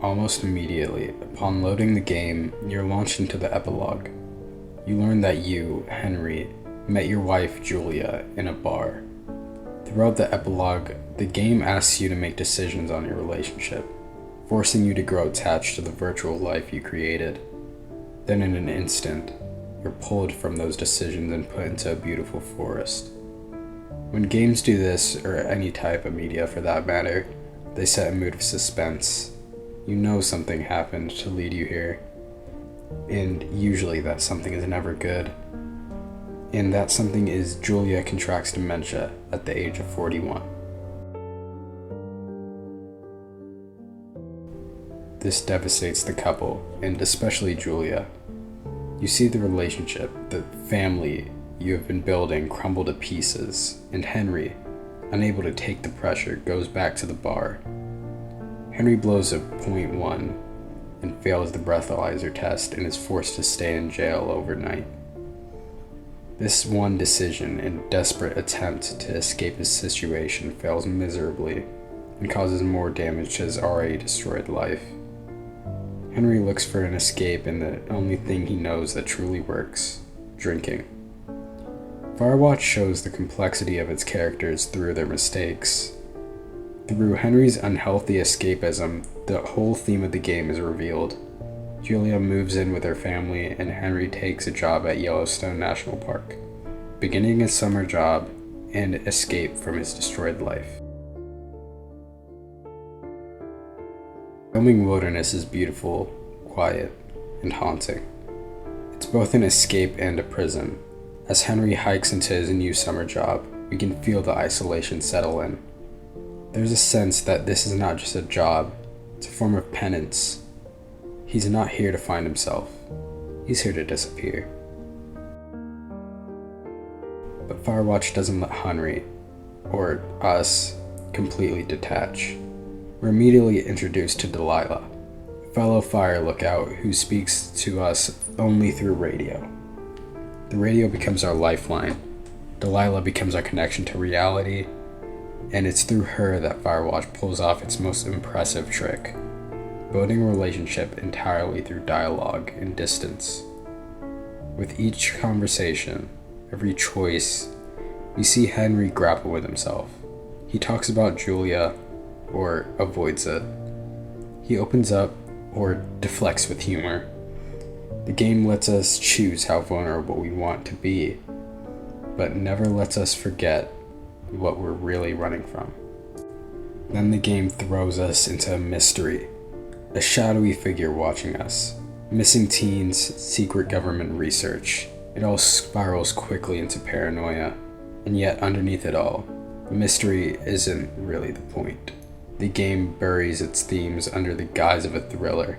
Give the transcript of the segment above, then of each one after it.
Almost immediately, upon loading the game, you're launched into the epilogue. You learn that you, Henry, met your wife, Julia, in a bar. Throughout the epilogue, the game asks you to make decisions on your relationship, forcing you to grow attached to the virtual life you created. Then in an instant, you're pulled from those decisions and put into a beautiful forest. When games do this, or any type of media for that matter, they set a mood of suspense. You know something happened to lead you here, and usually that something is never good. And that something is Julia contracts dementia at the age of 41. This devastates the couple, and especially Julia. You see the relationship, the family you have been building crumble to pieces, and Henry, unable to take the pressure, goes back to the bar. Henry blows a .1 and fails the breathalyzer test and is forced to stay in jail overnight. This one decision and desperate attempt to escape his situation fails miserably and causes more damage to his already destroyed life. Henry looks for an escape in the only thing he knows that truly works: drinking. Firewatch shows the complexity of its characters through their mistakes. Through Henry's unhealthy escapism, the whole theme of the game is revealed. Julia moves in with her family, and Henry takes a job at Yellowstone National Park, beginning a summer job and escape from his destroyed life. Filming Wilderness is beautiful, quiet, and haunting. It's both an escape and a prison. As Henry hikes into his new summer job, we can feel the isolation settle in. There's a sense that this is not just a job, it's a form of penance. He's not here to find himself, he's here to disappear. But Firewatch doesn't let Henry, or us, completely detach. We're immediately introduced to Delilah, a fellow fire lookout who speaks to us only through radio. The radio becomes our lifeline. Delilah becomes our connection to reality, and it's through her that Firewatch pulls off its most impressive trick, building a relationship entirely through dialogue and distance. With each conversation, every choice, we see Henry grapple with himself. He talks about Julia, or avoids it. He opens up, or deflects with humor. The game lets us choose how vulnerable we want to be, but never lets us forget what we're really running from. Then the game throws us into a mystery, a shadowy figure watching us, missing teens, secret government research. It all spirals quickly into paranoia, and yet underneath it all, the mystery isn't really the point. The game buries its themes under the guise of a thriller,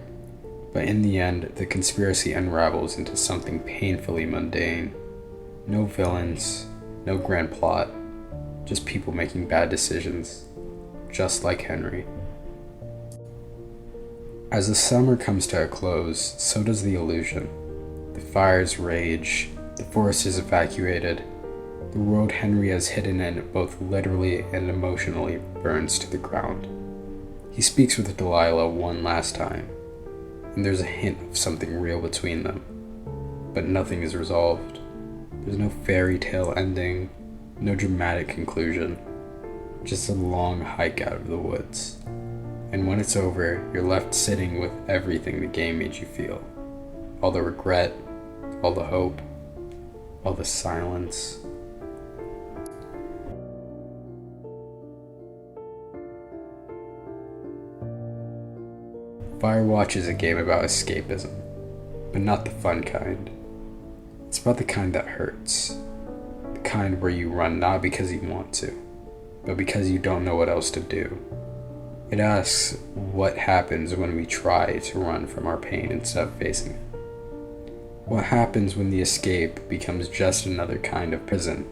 but in the end, the conspiracy unravels into something painfully mundane. No villains, no grand plot, just people making bad decisions, just like Henry. As the summer comes to a close, so does the illusion. The fires rage, the forest is evacuated, the world Henry has hidden in both literally and emotionally burns to the ground. He speaks with Delilah one last time, and there's a hint of something real between them, but nothing is resolved. There's no fairy tale ending, no dramatic conclusion, just a long hike out of the woods. And when it's over, you're left sitting with everything the game made you feel. All the regret, all the hope, all the silence. Firewatch is a game about escapism, but not the fun kind. It's about the kind that hurts. The kind where you run not because you want to, but because you don't know what else to do. It asks what happens when we try to run from our pain instead of facing it. What happens when the escape becomes just another kind of prison?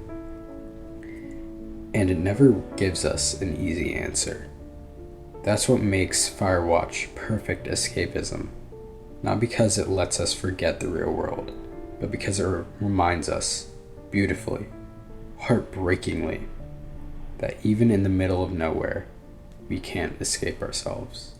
And it never gives us an easy answer. That's what makes Firewatch perfect escapism. Not because it lets us forget the real world, but because it reminds us, beautifully, heartbreakingly, that even in the middle of nowhere, we can't escape ourselves.